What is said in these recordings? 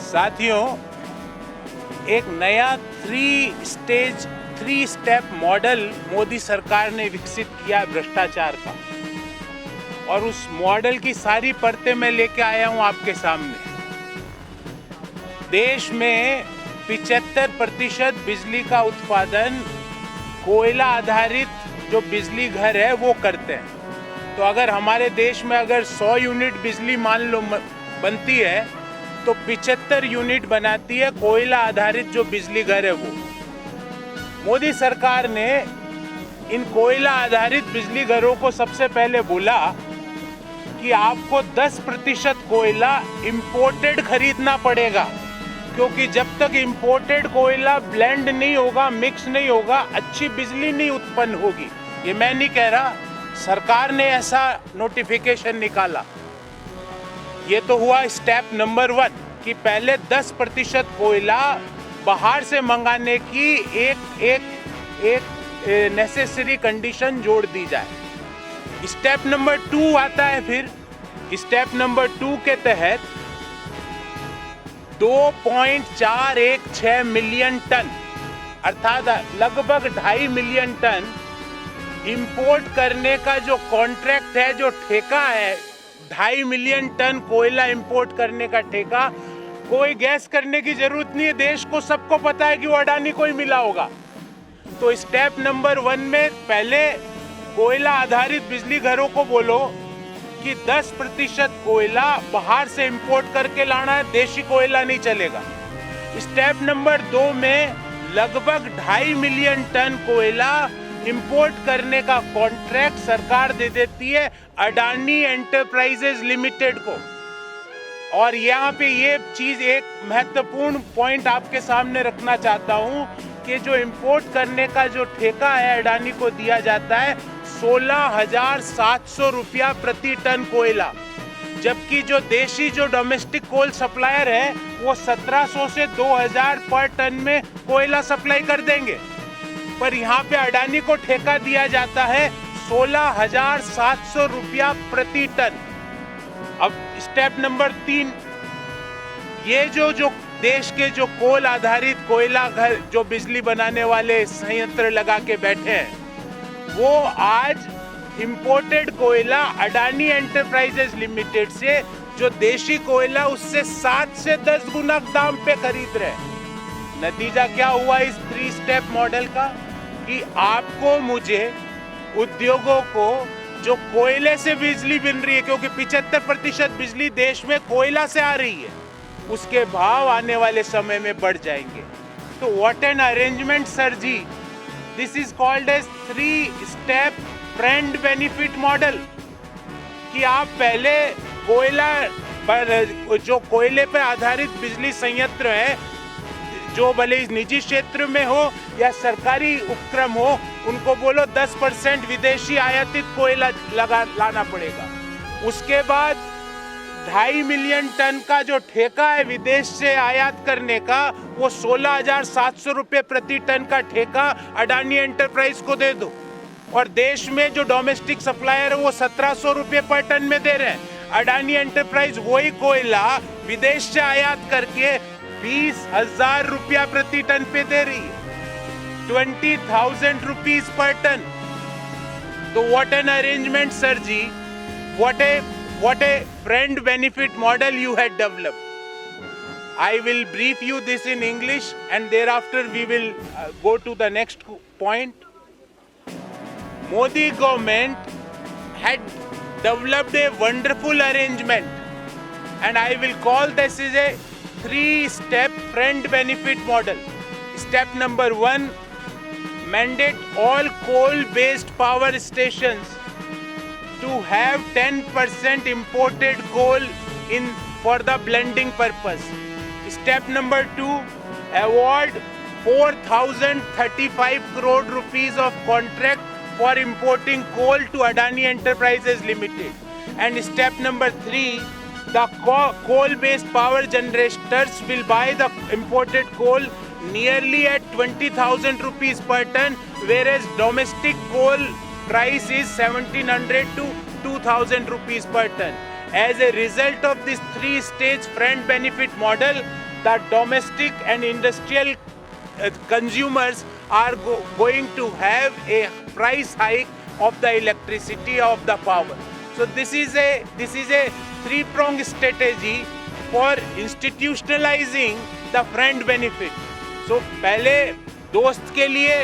साथियों, एक नया थ्री स्टेप मॉडल मोदी सरकार ने विकसित किया है भ्रष्टाचार का, और उस मॉडल की सारी परतें मैं लेके आया हूं आपके सामने। देश में 75% बिजली का उत्पादन कोयला आधारित जो बिजली घर है वो करते हैं। तो अगर हमारे देश में अगर 100 यूनिट बिजली मान लो बनती है, तो 75 यूनिट बनाती है कोयला आधारित जो बिजली घर है वो। मोदी सरकार ने इन कोयला आधारित बिजली घरों को सबसे पहले बोला कि आपको 10% कोयला इंपोर्टेड खरीदना पड़ेगा, क्योंकि जब तक इंपोर्टेड कोयला ब्लेंड नहीं होगा, मिक्स नहीं होगा, अच्छी बिजली नहीं उत्पन्न होगी। ये मैं नहीं कह रहा, सरकार ने ऐसा नोटिफिकेशन निकाला। ये तो हुआ स्टेप नंबर 1 कि पहले 10% कोयला बाहर से मंगाने की एक नेसेसरी कंडीशन जोड़ दी जाए। स्टेप नंबर 2 आता है। फिर स्टेप नंबर 2 के तहत 2.416 मिलियन टन अर्थात लगभग 2.5 मिलियन टन इंपोर्ट करने का जो कॉन्ट्रैक्ट है, जो ठेका है, 2.5 मिलियन टन कोयला इंपोर्ट करने का ठेका। कोई गैस करने की जरूरत नहीं है, देश को सबको पता है कि वो अडानी को ही मिला होगा। तो स्टेप नंबर 1 में पहले कोयला आधारित बिजली घरों को बोलो कि 10% कोयला बाहर से इंपोर्ट करके लाना है, देशी कोयला नहीं चलेगा। स्टेप नंबर 2 में लगभग 2.5 मिलियन टन कोयला इंपोर्ट करने का कॉन्ट्रैक्ट सरकार दे देती है अडानी एंटरप्राइजेज लिमिटेड को। और यहाँ पे ये चीज एक महत्वपूर्ण पॉइंट आपके सामने रखना चाहता हूँ कि जो इंपोर्ट करने का जो ठेका है अडानी को दिया जाता है 16,700 रुपया प्रति टन कोयला, जबकि जो देशी जो डोमेस्टिक कोल सप्लायर है वो 1700 से 2000 पर टन में कोयला सप्लाई कर देंगे। पर यहाँ पे अडानी को ठेका दिया जाता है 16,700 रुपया प्रति टन। अब स्टेप नंबर 3, ये जो देश के जो कोल आधारित कोयला घर जो बिजली बनाने वाले संयंत्र लगा के बैठे हैं, वो आज इंपोर्टेड कोयला अडानी एंटरप्राइजेज लिमिटेड से जो देशी कोयला उससे 7 से 10 गुना दाम पे खरीद रहे हैं। नतीजा क्या हुआ इस 3 स्टेप मॉडल का कि आपको, मुझे, उद्योगों को जो कोयले से बिजली बन रही है, क्योंकि 75% बिजली देश में कोयला से आ रही है, उसके भाव आने वाले समय में बढ़ जाएंगे। तो what an arrangement sir ji, this is called as 3 step friend benefit model. कि आप पहले कोयला पर जो कोयले पर आधारित बिजली संयंत्र है, जो भले निजी क्षेत्र में हो या सरकारी उपक्रम हो, उनको बोलो 10% विदेशी आयातित कोयला लाना पड़ेगा। उसके बाद 2.5 मिलियन टन का जो ठेका है विदेश से आयात करने का, वो 16,700 रुपये प्रति टन का ठेका अडानी एंटरप्राइज को दे दो। और देश में जो डोमेस्टिक सप्लायर है वो 1700 रुपये पर टन में दे रहे हैं। अडानी एंटरप्राइज वही कोयला विदेश से आयात करके 20,000 रुपया प्रति टन पे दे रही है, 20,000 रुपीज पर टन। तो what an arrangement sir ji, what a friend benefit model you had developed. I will brief you this in English and thereafter we will go to the next point. Modi government had developed a wonderful arrangement and I will call this is a 3-step friend benefit model. Step number 1, mandate all coal-based power stations to have 10% imported coal for the blending purpose. Step number 2, award 4,035 crore rupees of contract for importing coal to Adani Enterprises Limited. And step number 3, the coal-based power generators will buy the imported coal nearly at 20,000 rupees per ton, whereas domestic coal price is 1,700 to 2,000 rupees per ton. As a result of this 3-stage friend benefit model, the domestic and industrial consumers are going to have a price hike of the electricity, of the power. So this is a three-pronged strategy for institutionalizing the friend benefit. So पहले दोस्त के लिए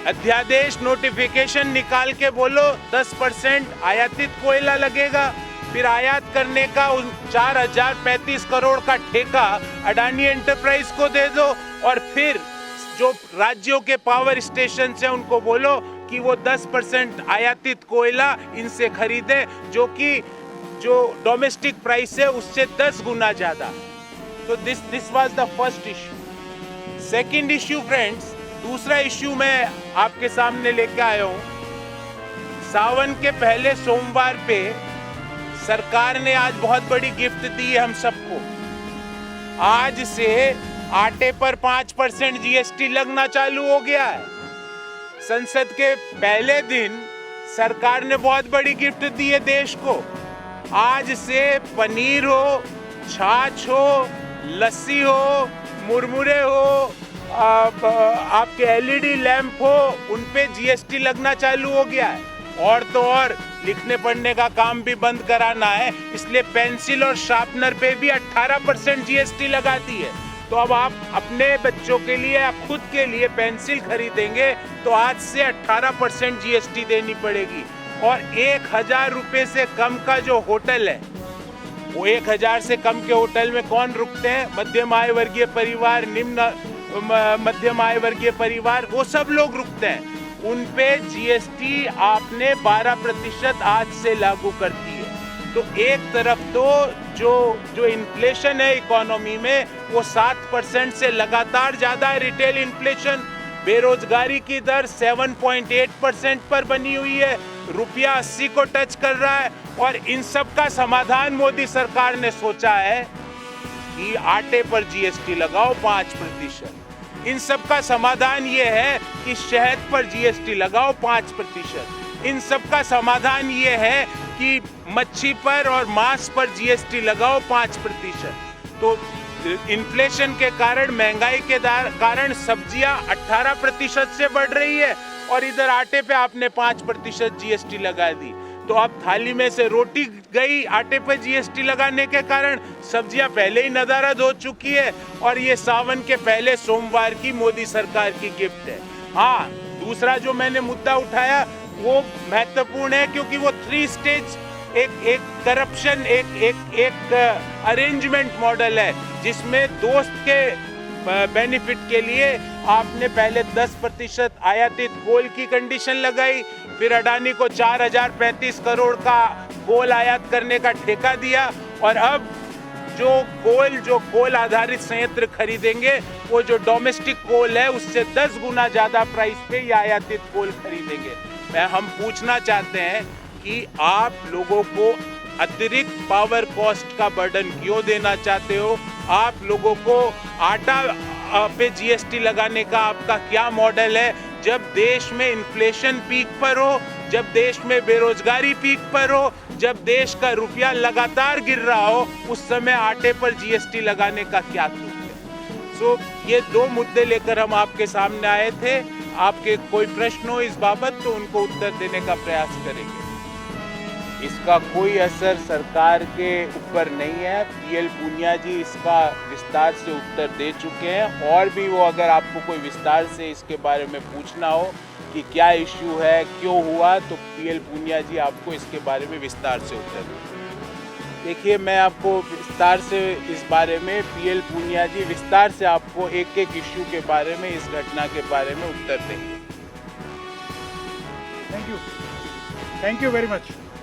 अध्यादेश notification निकाल के बोलो 10% आयातित कोयला लगेगा, फिर आयात करने का 4035 करोड़ का ठेका अडानी एंटरप्राइज को दे दो, और फिर जो राज्यों के पावर स्टेशन है उनको बोलो कि वो 10% आयातित कोयला इनसे खरीदे, जो डोमेस्टिक प्राइस है उससे 10 गुना ज्यादा। तो this was the first issue. Second issue friends, दूसरा इश्यू मैं आपके सामने लेके आया हूं। सावन के पहले सोमवार पे सरकार ने आज बहुत बड़ी गिफ्ट दी है हम सबको। आज से आटे पर 5% जीएसटी लगना चालू हो गया है। संसद के पहले दिन सरकार ने बहुत बड़ी गिफ्ट दी है देश को। आज से पनीर हो, छाछ हो, लस्सी हो, मुरमुरे हो, आपके एलईडी लैंप हो, उन पे जीएसटी लगना चालू हो गया है। और तो और लिखने पढ़ने का काम भी बंद कराना है, इसलिए पेंसिल और शार्पनर पे भी 18% जीएसटी लगा दी है। तो अब आप अपने बच्चों के लिए या खुद के लिए पेंसिल खरीदेंगे तो आज से 18% जीएसटी देनी पड़ेगी। और 1000 रुपये से कम का जो होटल है, वो 1000 से कम के होटल में कौन रुकते हैं? मध्यम आय वर्गीय परिवार, निम्न मध्यम आय वर्गीय परिवार, वो सब लोग रुकते हैं। उन पे जीएसटी आपने 12% आज से लागू कर दी है। तो एक तरफ तो जो इन्फ्लेशन है इकोनॉमी में वो 7% से लगातार ज्यादा है, रिटेल इन्फ्लेशन। बेरोजगारी की दर 7.8% पर बनी हुई है, रुपया 80 को टच कर रहा है। और इन सब का समाधान मोदी सरकार ने सोचा है कि आटे पर जीएसटी लगाओ 5%। इन सब का समाधान ये है कि शहद पर जीएसटी लगाओ 5%। इन सब का समाधान ये है कि मच्छी पर और मांस पर जीएसटी लगाओ 5%। तो इन्फ्लेशन के कारण, महंगाई के कारण सब्जियां 18% से बढ़ रही है और इधर आटे पे आपने 5% जीएसटी लगा दी। तो अब थाली में से रोटी गई आटे पे जीएसटी लगाने के कारण, सब्जियां पहले ही नदारद हो चुकी है। और ये सावन के पहले सोमवार की मोदी सरकार की गिफ्ट है। हाँ, दूसरा जो मैंने मुद्दा उठाया वो महत्वपूर्ण है, क्योंकि वो 3 स्टेज एक करप्शन, एक अरेंजमेंट मॉडल है, जिसमें दोस्त के बेनिफिट के लिए आपने पहले 10% आयातित कोल की कंडीशन लगाई, फिर अडानी को 4035 करोड़ का कोल आयात करने का ठेका दिया, और अब जो कोल आधारित संयंत्र खरीदेंगे वो जो डोमेस्टिक कोल है उससे 10 गुना ज्यादा प्राइस पे ये आयातित कोल खरीदेंगे। हम पूछना चाहते हैं कि आप लोगों को अतिरिक्त पावर कॉस्ट का बर्डन क्यों देना चाहते हो? आप लोगों को आटा पे जीएसटी लगाने का आपका क्या मॉडल है? जब देश में इन्फ्लेशन पीक पर हो, जब देश में बेरोजगारी पीक पर हो, जब देश का रुपया लगातार गिर रहा हो, उस समय आटे पर जीएसटी लगाने का क्या तुक है? सो ये 2 मुद्दे लेकर हम आपके सामने आए थे। आपके कोई प्रश्न हो इस बाबत तो उनको उत्तर देने का प्रयास करेंगे। इसका कोई असर सरकार के ऊपर नहीं है। पीएल पूनिया जी इसका विस्तार से उत्तर दे चुके हैं, और भी वो अगर आपको कोई विस्तार से इसके बारे में पूछना हो कि क्या इश्यू है, क्यों हुआ, तो पीएल पूनिया जी आपको इसके बारे में विस्तार से उत्तर देंगे। देखिए, मैं आपको विस्तार से इस बारे में, पीएल पूनिया जी विस्तार से आपको एक इश्यू के बारे में, इस घटना के बारे में उत्तर देंगे। Thank you very much.